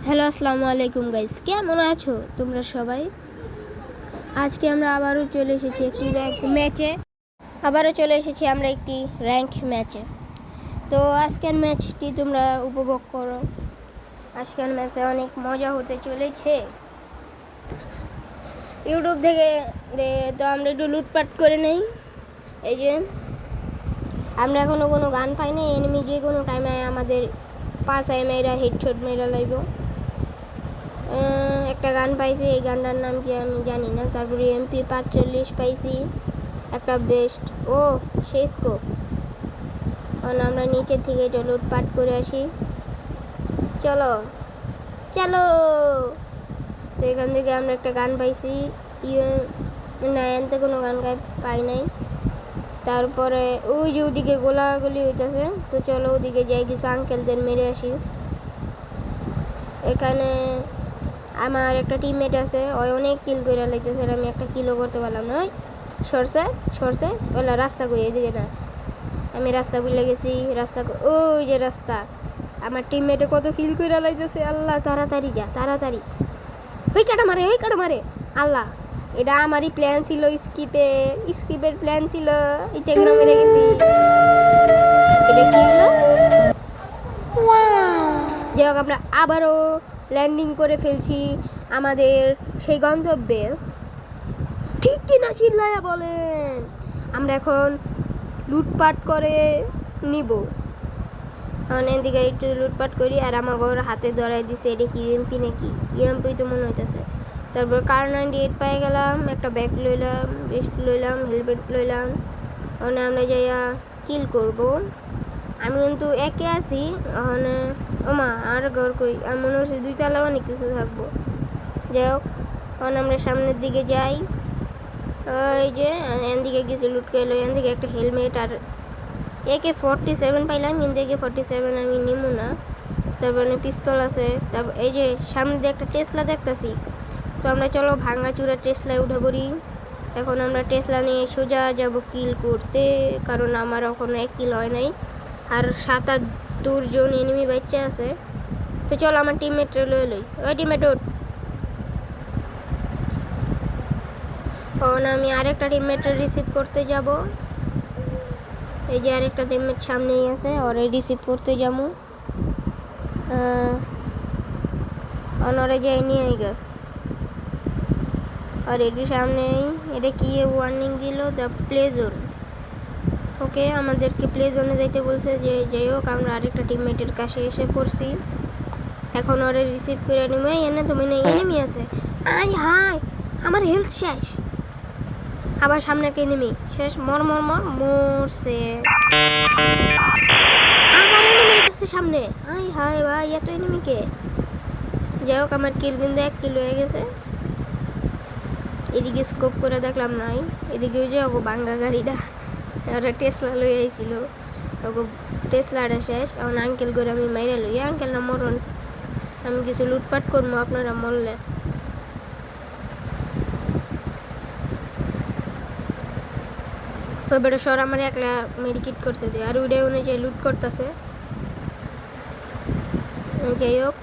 Hello, আসসালামু আলাইকুম guys, কেমন আছো তোমরা সবাই? আজকে আমরা আবারও চলে এসেছি একটি র্যাঙ্ক ম্যাচে। তো আজকের ম্যাচটি তোমরা উপভোগ করো। আজকের ম্যাচে অনেক মজা হতে চলেছে। ইউটিউব থেকে তো আমরা একটু লুটপাট করে নেই। এই যে আমরা এখনো কোনো গান পাই না। এনিমি যে কোনো টাইমে আমাদের পাশায় মেয়েরা হেডশট মেয়েরা লাগবে। একটা গান পাইছি, এই গানটার নাম কি আমি জানি না। তারপরে MP45 পাইছি, একটা বেস্ট ও সেই স্কোপ। কারণ আমরা নিচের থেকে এটা লুটপাট করে আসি। চলো চলো। তো এখান থেকে আমরা একটা গান পাইছি, না এনতে কোনো গান পাই নাই। তারপরে ওই যে ওদিকে গোলাগুলি হইতেছে, তো চলো ওদিকে যাই, কিছু আঙ্কেলদের মেরে আসি। এখানে আমার একটা টিমমেট আছে, ওই অনেক কিল করে লাইতেছে, আমি একটা কিলও করতে পারলাম না। ওই সরষে ওলা রাস্তা কই, এদিকে না, আমি রাস্তা ভুলে গেছি। ওই যে রাস্তা, আমার টিমমেটে কত কিল করে লাইতেছে। আল্লাহ, তাড়াতাড়ি যা, তাড়াতাড়ি। ওই কাটা মারে আল্লাহ, এটা আমারই প্ল্যান ছিল, স্কিপের প্ল্যান ছিল। ইচ্ছে করে মেরে গেছি। এটা কি হলো? যাই হোক, আমরা আবারও ল্যান্ডিং করে ফেলছি আমাদের সেই গন্তব্যে। ঠিক কিনা চিল্লায়া বলেন। আমরা এখন লুটপাট করে নিব। এখন এদিকে একটু লুটপাট করি, আর আমার ঘর হাতে ধরাই দিছে। এটা কি এমপি নাকি? এমপি তো মনে হইতেছে। তারপর কার 98 পেয়ে গেলাম, একটা ব্যাগ লইলাম, বেস্ট লইলাম, হেলমেট লইলাম। ওখানে আমরা যাইয়া কিল করব। আমি কিন্তু একে আছি ওখানে। ওমা, আর ঘর কই? আর মনে হচ্ছে 2 তলা অনেক কিছু থাকবো। যাই হোক, তখন আমরা সামনের দিকে যাই। ওই যে এন দিকে কিছু লুট করলো, এন থেকে একটা হেলমেট আর AK-47 পাইলাম, কিন্তু AK-47 আমি নিমু না। তারপরে পিস্তল আছে। তারপর এই যে সামনে দিয়ে একটা টেসলা দেখতেছি। তো আমরা চলো ভাঙাচুরা টেসলায় উঠে পড়ি। এখন আমরা টেসলা নিয়ে সোজা যাব কিল করতে, কারণ আমার এখনো 1 কিল হয় নাই, আর 77 জন এনিমি বাচ্চা আছে। তো চলো আমার টিমমেট লই। ওই টিমমেট উঠ। এখন আমি আরেকটা টিমমেটের রিসিভ করতে যাব। এই যে আরেকটা টিমমেট সামনেই আছে, ওরে রিসিভ করতে যাবো। অনরে যাই নিয়ে আইগা, আর এটির সামনেই এটা কি ওয়ার্নিং দিল, দ্য প্লে জোন। ওকে, আমাদেরকে প্লে জোনে যাইতে বলছে। যে যাই হোক, আমরা আরেকটা টিমমেটের কাছে এসে পড়ছি। এখন ওরে রিসিভ করে নিব। এনে তুমি নেই, এনিমি আছে। আই হাই, আমার হেলথ শেষ। আবার সামনে একটা এনিমি শেষ। মরছে। আবার এনিমি আছে সামনে। আই হাই ভাই, এত এনিমিকে। যাই হোক, আমার কিল কিন্তু 1 কিল হয়ে গেছে। এদিকে স্কোপ করে দেখলাম নাই। এদিকে ওই যে ওগো বাঙ্গা গাড়িটা, ওরা টেসলা লই আইছিল, ওগো টেসলাটা শেষ। এখন আঙ্কেল করে আমি মাইরা লই। আঙ্কেল না মরণ, আমি কিছু লুটপাট করবো, আপনারা মরলে। ওই বেটা সর, আমার একলা মেডিকেট করতে দে। আর ওইটাই অনুযায়ী লুট করতেছে। যাই হোক,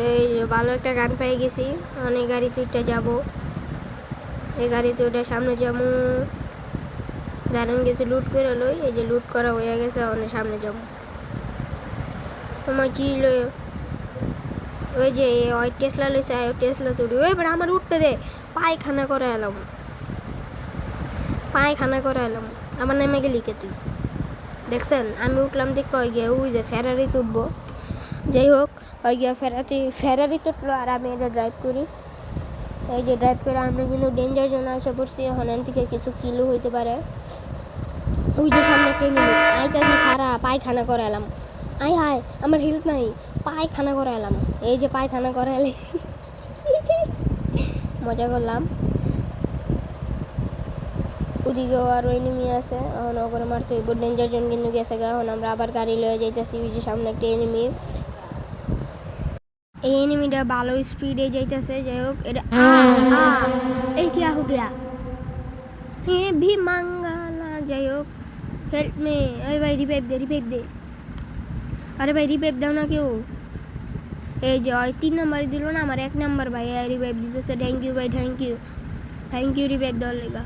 এই ভালো একটা গান পেয়ে গেছি। অনেক গাড়িতে উঠে যাবো, এই গাড়িতে ওটা সামনে যাবো। দারুণ কিছু লুট করে লই। এই যে লুট করা হয়ে গেছে, অনেক সামনে যাবো। আমার কি লই, ওই যে ওই টেসলা লইছে, টেসলা তুলি। ওই বেটা আমার উঠতে দে, পায়খানা করে এলাম। আমার নামে গেলি কে তুই? দেখছেন আমি উঠলাম, দেখতে ওই গিয়ে ওই যে ফেরারি তুটবো। যাই হোক, ওই গিয়া ফেরারি তুটলো, আর আমি এটা ড্রাইভ করি। এই যে ড্রাইভ করে আমরা কিন্তু ডেঞ্জার জোন আসা পড়ছি। এখন এন থেকে কিছু কিলো হইতে পারে। ওই যে সামনে একটা এনিমি আইতাছি, খারাপ পায়খানা করে এলাম। আই হাই, আমার হেলথ নাই, পায়খানা করে এলাম। এই যে পায়খানা করে এলাইছি, মজা করলাম। ওদিকেও আরও এনিমি আছে, এখন ওগুলো মারতে হইব। ডেঞ্জার জোন কিন্তু গেছে গা। এখন আমরা আবার গাড়ি লয়ে যাইতেছি। ওই যে সামনে একটা এনিমি, এই এনিমিটা ভালো স্পিডে যাইতেছে। যাই হোক, এটা এই কি হো গিয়া, হ্যাঁ ভি মাঙ্গালা। যাই হোক, হেল্প মে। এই ভাই রিভাইভ দে। আরে ভাই রিভাইভ দাও না কেউ। এই যে ওই 3 নম্বরে দিল না, আমার 1 নম্বর ভাই রিভাইভ দিতেছে। থ্যাংক ইউ ভাই, thank you, thank you revive দেওয়ার লেগা।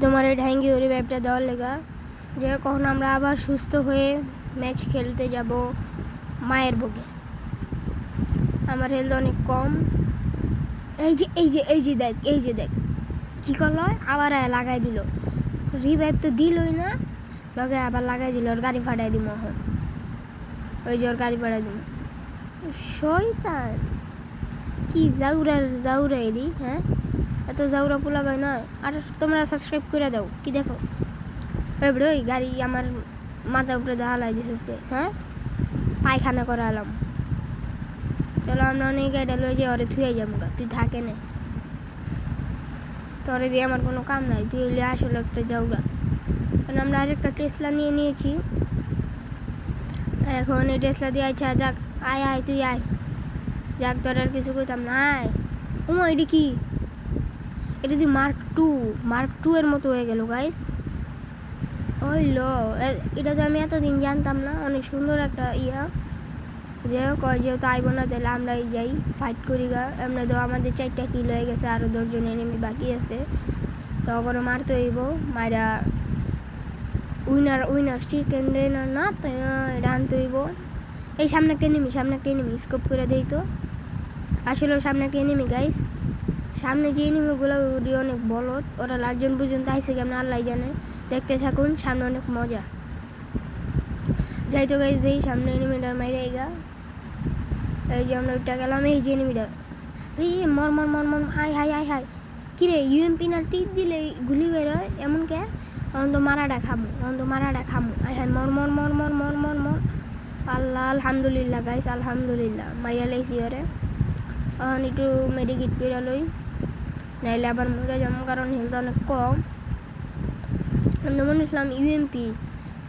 তোমার এই থ্যাংক ইউ রিভাইভটা দেওয়ার লেগা। যে কখন আমরা আবার সুস্থ হয়ে ম্যাচ খেলতে যাব মায়ের বুকে। আমার হেলথ অনেক কম। এই যে দেখ কি করলো, আবার লাগাই দিল। রিভাইভ তো দিলই না, লগে আবার লাগাই দিল। ওর গাড়ি ফাটাই দিব এখন। ওই যে ওর গাড়ি ফাটাই দিব। শয়তান কি জাউরা এলি, হ্যাঁ এত জাউরা পোলা ভাই নয়। আর তোমরা সাবস্ক্রাইব করে দাও। কি দেখো ওই গাড়ি আমার মাথার উপরে হালাই দিছে, হ্যাঁ পায়খানা করালাম। চলো আমরা অনেক গাড়িটা লয়ে যাই, ওরে থুয়ে যাবো গা, তুই থাকে না, তোরে দিয়ে আমার কোনো কাম নাই, তুই হইলে আসলে একটা জাউরা। কারণ আমরা আরেকটা টেসলা নিয়ে নিয়েছি এখন। এই টেসলা দিয়ে আচ্ছা যাক, আয় তুই আয়, যাক তোর আর কিছু কইতাম না, আয়। ওমা এটা কি, এটা দিয়ে মার্ক টু এর মতো হয়ে গেল গাইস। ওই লো, এটা তো আমি এতদিন জানতাম না। অনেক সুন্দর একটা ইয়া। যাই হোক, যেহেতু আইব না তাহলে আমরাই যাই, ফাইট করি গা। এমনি তো আমাদের 4টা কিল হয়ে গেছে, আরও 10 জন এনিমি বাকি আছে। তো ওগুলো মারতে হইব, মারা উইনার চিকেন ডিনার না তো এটা আনতে হইব। এই সামনে একটা এনিমি স্কোপ করে দেই তো। আসলে সামনে একটা এনিমি গাইস, সামনে যে এনিমিগুলো ওগুলি অনেক বলদ। ওরা লাস্টজন পর্যন্ত আইসে কেমন আল্লাহ জানে। দেখতে থাকুন, সামনে অনেক মজা। যাই তো গাইস, এই সামনে এনিমিটার মাইরে গা। এই যে আমরা ওইটা গেলাম, এই যে এনিমিটা, এই মর হাই কিরে ইউএমপি না টিপ দিলে গুলি বেরোয় এমন কে? অন্ত মারাটা খামু আই হাই মর। আল্লাহ আলহামদুলিল্লাহ গাইস, আলহামদুলিল্লাহ মাইয়া লাইছি ওরে। এখন একটু মেডিকেট করে লই, নাইলে আবার মরে যাবো, কারণ হেলথ অনেক কম। আমি মনে ইসলাম ইউএমপি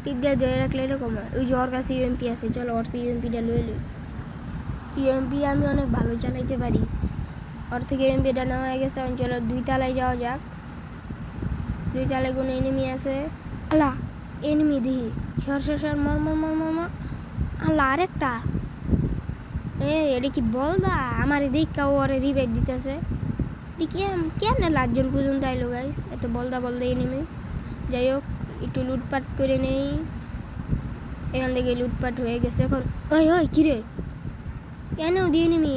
টিপ দিয়ে ধরে রাখলে এরকম হয়। ওই যে ওর কাছে ইউএমপি আছে, চলো ওর থেকে ইউএমপিটা লই। ইউএমপি আমি অনেক ভালো চালাইতে পারি। ওর থেকে ইউএমপিটা নেওয়া হয়ে গেছে। চলো 2 তলায় যাওয়া যাক। 2 তলায় কোনো এনিমি আছে? আল্লাহ এনিমি দেখি, সর মর। আল্লাহ আরেকটা, এটা কি বলদা? আমার দেখা ওরে রিভাইভ দিতেছে। কেমনে লাস্টজন পর্যন্ত আইলো গাইস, এত বলদা এনিমি। যাই হোক, একটু লুটপাট করে নেই। এখান থেকে লুটপাট হয়ে গেছে এখন। ওই কিরে, কেন দিয়ে এনিমি